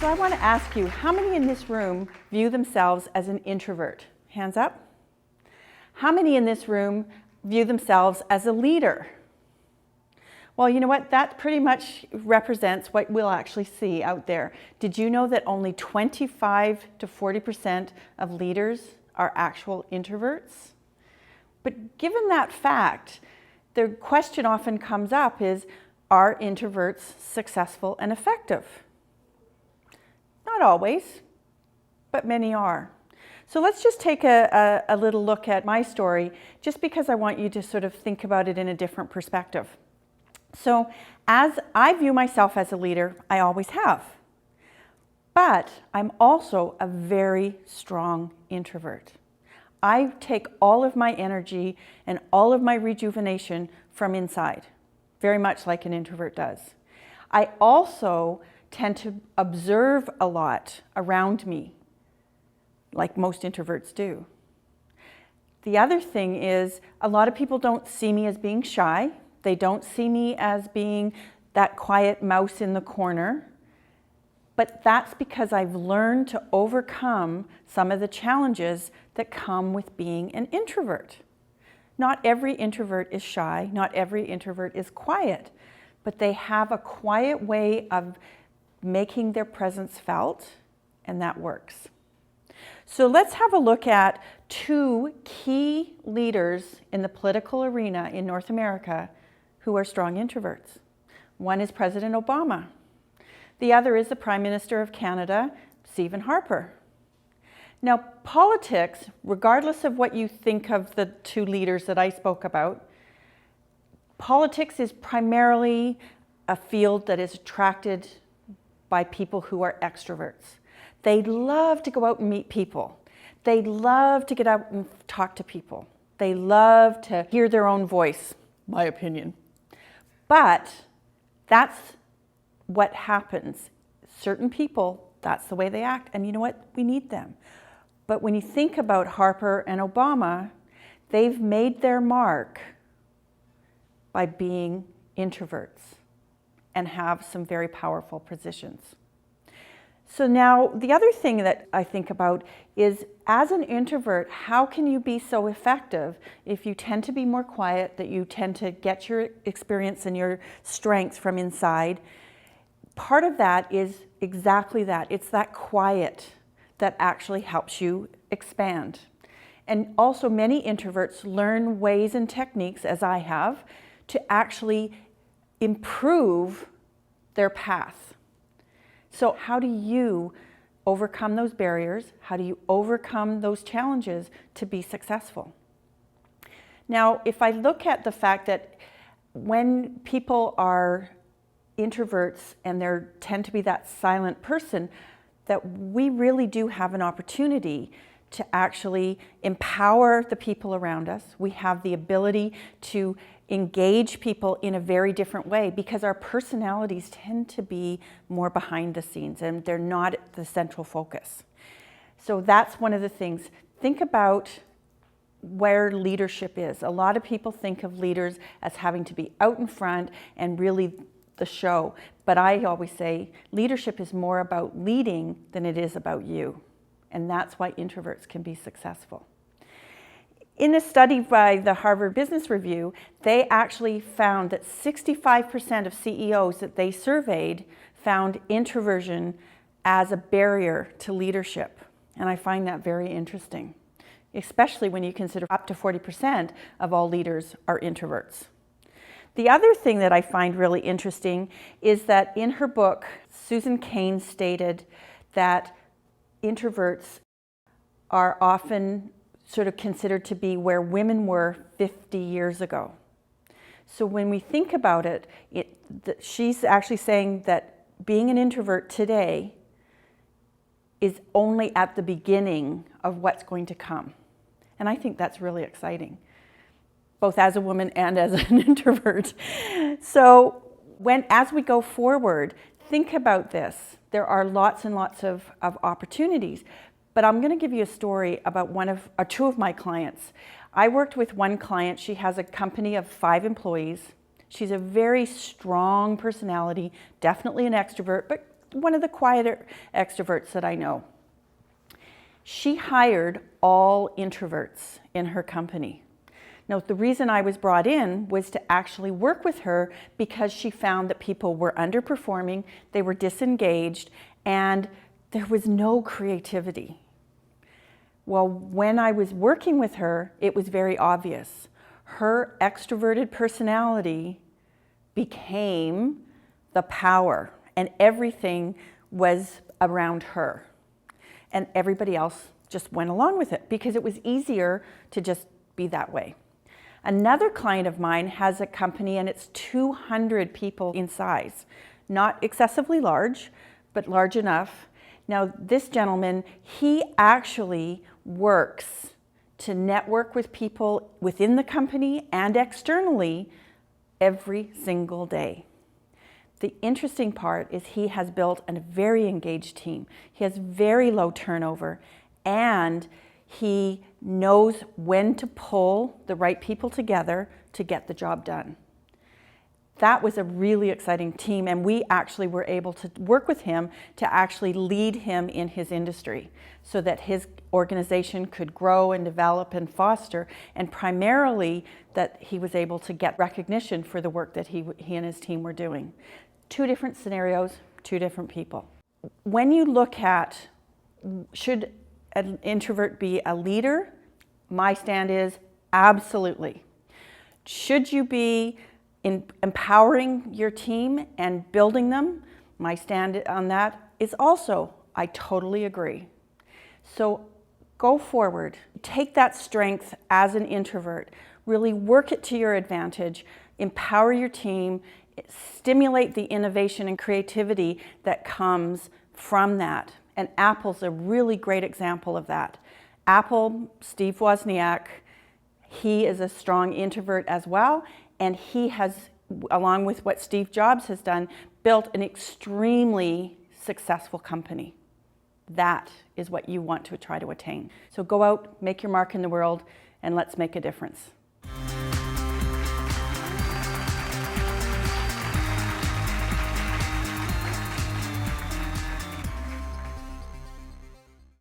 So I want to ask you, how many in this room view themselves as an introvert? Hands up. How many in this room view themselves as a leader? Well, you know what? That pretty much represents what we'll actually see out there. Did you know that only 25 to 40% of leaders are actual introverts? But given that fact, the question often comes up is, are introverts successful and effective? Not always, but many are. So let's just take a little look at my story, just because I want you to sort of think about it in a different perspective. So as I view myself as a leader, I always have. But I'm also a very strong introvert. I take all of my energy and all of my rejuvenation from inside, very much like an introvert does. I also tend to observe a lot around me, like most introverts do. The other thing is, a lot of people don't see me as being shy. They don't see me as being that quiet mouse in the corner. But that's because I've learned to overcome some of the challenges that come with being an introvert. Not every introvert is shy, not every introvert is quiet, but they have a quiet way of making their presence felt, and that works. So let's have a look at two key leaders in the political arena in North America who are strong introverts. One is President Obama. The other is the Prime Minister of Canada, Stephen Harper. Now, politics, regardless of what you think of the two leaders that I spoke about, politics is primarily a field that is attracted by people who are extroverts. They love to go out and meet people. They love to get out and talk to people. They love to hear their own voice, my opinion. But that's what happens. Certain people, that's the way they act. And you know what? We need them. But when you think about Harper and Obama, they've made their mark by being introverts and have some very powerful positions. So now the other thing that I think about is, as an introvert, how can you be so effective if you tend to be more quiet, that you tend to get your experience and your strengths from inside? Part of that is exactly that. It's that quiet that actually helps you expand. And also many introverts learn ways and techniques, as I have, to actually improve their path. So how do you overcome those barriers? How do you overcome those challenges to be successful? Now, if I look at the fact that when people are introverts and they tend to be that silent person, that we really do have an opportunity to actually empower the people around us. We have the ability to engage people in a very different way, because our personalities tend to be more behind the scenes and they're not the central focus. So that's one of the things. Think about where leadership is. A lot of people think of leaders as having to be out in front and really the show. But I always say leadership is more about leading than it is about you. And that's why introverts can be successful. In a study by the Harvard Business Review, they actually found that 65% of CEOs that they surveyed found introversion as a barrier to leadership. And I find that very interesting, especially when you consider up to 40% of all leaders are introverts. The other thing that I find really interesting is that in her book, Susan Cain stated that introverts are often sort of considered to be where women were 50 years ago. So when we think about it, she's actually saying that being an introvert today is only at the beginning of what's going to come. And I think that's really exciting, both as a woman and as an introvert. So as we go forward, think about this. There are lots and lots of opportunities. But I'm going to give you a story about two of my clients. I worked with one client. She has a company of 5 employees. She's a very strong personality, definitely an extrovert, but one of the quieter extroverts that I know. She hired all introverts in her company. Now, the reason I was brought in was to actually work with her because she found that people were underperforming, they were disengaged, and there was no creativity. Well, when I was working with her, it was very obvious. Her extroverted personality became the power, and everything was around her. And everybody else just went along with it because it was easier to just be that way. Another client of mine has a company and it's 200 people in size. Not excessively large, but large enough. Now, this gentleman, he actually works to network with people within the company and externally every single day. The interesting part is he has built a very engaged team. He has very low turnover, and he knows when to pull the right people together to get the job done. That was a really exciting team, and we actually were able to work with him to actually lead him in his industry so that his organization could grow and develop and foster, and primarily that he was able to get recognition for the work that he and his team were doing. Two different scenarios, two different people. When you look at, should an introvert be a leader? My stand is absolutely. Should you be empowering your team and building them? My stand on that is also, I totally agree. So go forward, take that strength as an introvert, really work it to your advantage, empower your team, stimulate the innovation and creativity that comes from that. And Apple's a really great example of that. Apple, Steve Wozniak, he is a strong introvert as well, and he has, along with what Steve Jobs has done, built an extremely successful company. That is what you want to try to attain. So go out, make your mark in the world, and let's make a difference.